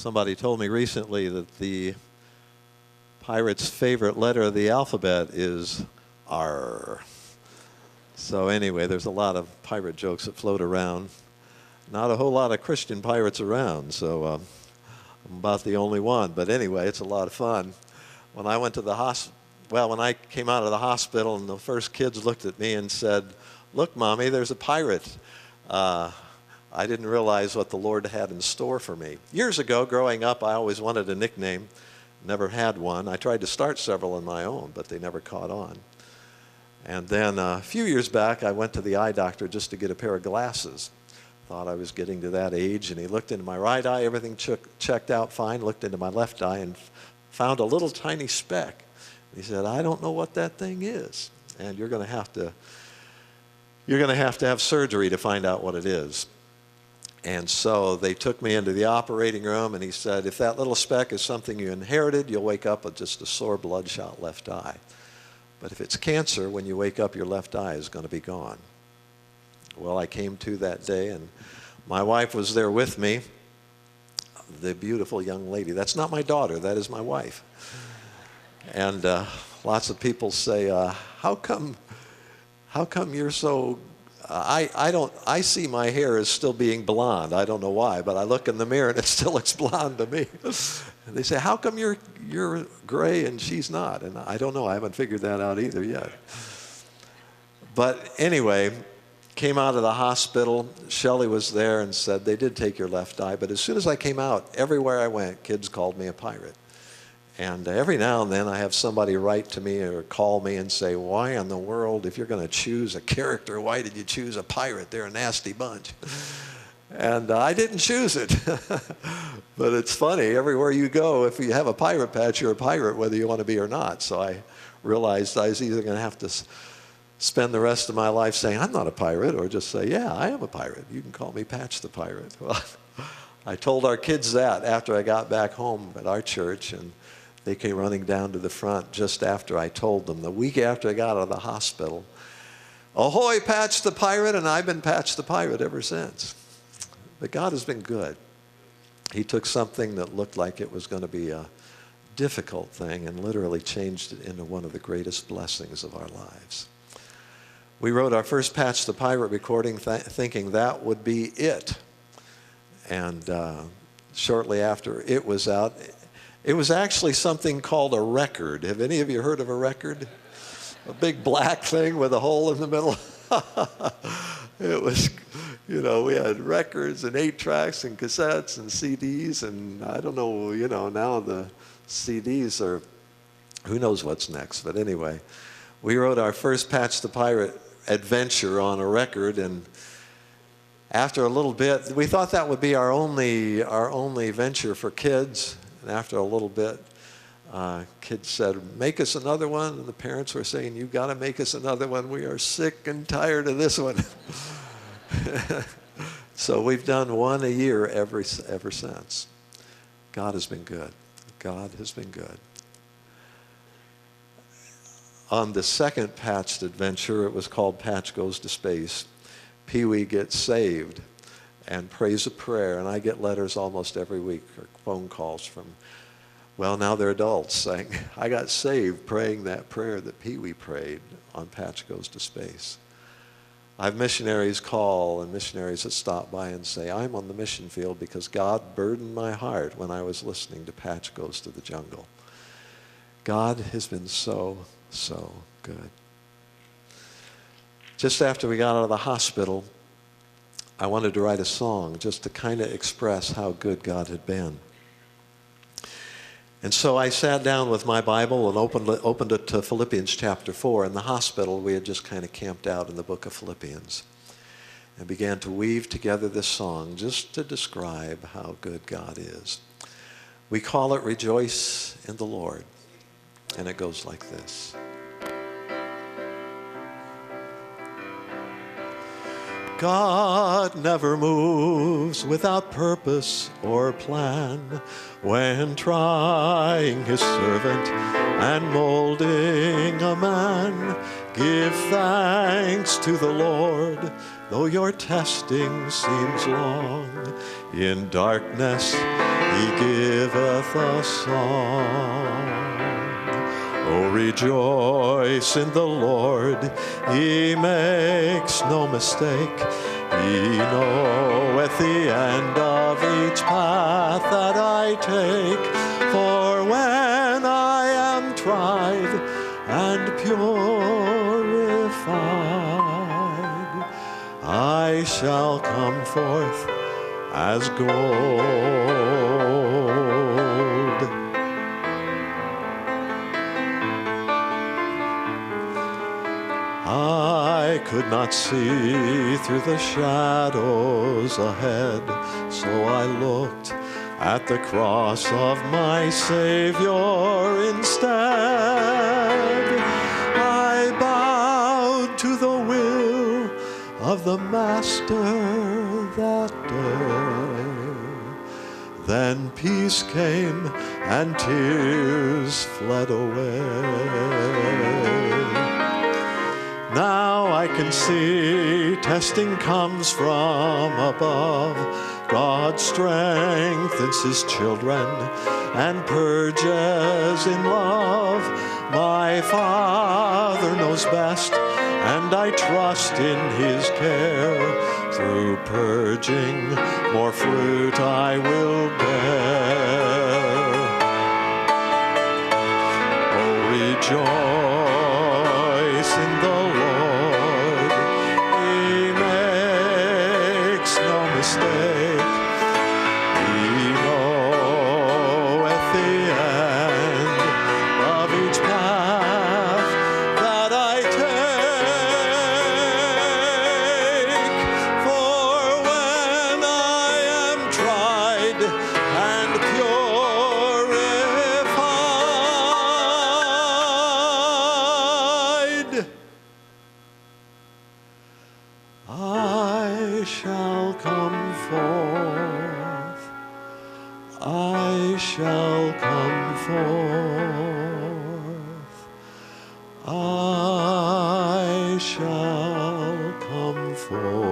Somebody told me recently that the pirate's favorite letter of the alphabet is R. So anyway, there's a lot of pirate jokes that float around. Not a whole lot of Christian pirates around, so I'm about the only one. But anyway, it's a lot of fun. When I went to the when I came out of the hospital, and the first kids looked at me and said, "Look, Mommy, there's a pirate." I didn't realize what the Lord had in store for me. Years ago, growing up, I always wanted a nickname. Never had one. I tried to start several of my own, but they never caught on. And then a few years back, I went to the eye doctor just to get a pair of glasses. Thought I was getting to that age, and he looked into my right eye, everything checked out fine, looked into my left eye, and found a little tiny speck. He said, "I don't know what that thing is, and you're going to have to have surgery to find out what it is." And so they took me into the operating room, and he said, "If that little speck is something you inherited, you'll wake up with just a sore, bloodshot left eye. But if it's cancer, when you wake up, your left eye is going to be gone." Well, I came to that day, and my wife was there with me, the beautiful young lady. That's not my daughter, that is my wife. And lots of people say, how come you're so... I see my hair as still being blonde. I don't know why, but I look in the mirror and it still looks blonde to me. And they say, "How come you're gray and she's not?" And I don't know. I haven't figured that out either yet. But anyway, came out of the hospital. Shelley was there and said, "They did take your left eye." But as soon as I came out, everywhere I went, kids called me a pirate. And every now and then I have somebody write to me or call me and say, "Why in the world, if you're going to choose a character, why did you choose a pirate? They're a nasty bunch." And I didn't choose it. But it's funny, everywhere you go, if you have a pirate patch, you're a pirate whether you want to be or not. So I realized I was either going to have to spend the rest of my life saying, "I'm not a pirate," or just say, "Yeah, I am a pirate. You can call me Patch the Pirate." Well, I told our kids that after I got back home at our church, and they came running down to the front just after I told them. The week after I got out of the hospital, "Ahoy, Patch the Pirate," and I've been Patch the Pirate ever since. But God has been good. He took something that looked like it was going to be a difficult thing and literally changed it into one of the greatest blessings of our lives. We wrote our first Patch the Pirate recording thinking that would be it. And shortly after it was out, it was actually something called a record. Have any of you heard of a record? A big black thing with a hole in the middle. It was, we had records and 8-tracks and cassettes and CDs, and I don't know, now the CDs are, who knows what's next. But anyway, we wrote our first Patch the Pirate adventure on a record, and after a little bit, we thought that would be our only venture for kids. And after a little bit, kids said, "Make us another one." And the parents were saying, "You've got to make us another one. We are sick and tired of this one." So we've done one a year ever since. God has been good. God has been good. On the second Patched adventure, it was called Patch Goes to Space. Pee-wee gets saved and prays a prayer, and I get letters almost every week or phone calls from, well, now they're adults, saying, "I got saved praying that prayer that Pee-wee prayed on Patch Goes to Space." I have missionaries call and missionaries that stop by and say, "I'm on the mission field because God burdened my heart when I was listening to Patch Goes to the Jungle." God has been so, so good. Just after we got out of the hospital, I wanted to write a song just to kind of express how good God had been. And so I sat down with my Bible and opened it to Philippians chapter 4. In the hospital, we had just kind of camped out in the book of Philippians and began to weave together this song just to describe how good God is. We call it "Rejoice in the Lord," and it goes like this. God never moves without purpose or plan. When trying his servant and molding a man, give thanks to the Lord, though your testing seems long. In darkness He giveth a song. Oh, rejoice in the Lord. He makes no mistake. He knoweth the end of each path that I take. For when I am tried and purified, I shall come forth as gold. I could not see through the shadows ahead, so I looked at the cross of my Savior instead. I bowed to the will of the Master that day. Then peace came and tears fled away. Now I can see testing comes from above. God strengthens his children and purges in love. My Father knows best, and I trust in his care. Through purging, more fruit I will bear. Oh, rejoice in the Lord. He makes no mistake. He knoweth the end of each path that I take. For when I am tried and purified, I shall come forth. I shall come forth. I shall come forth.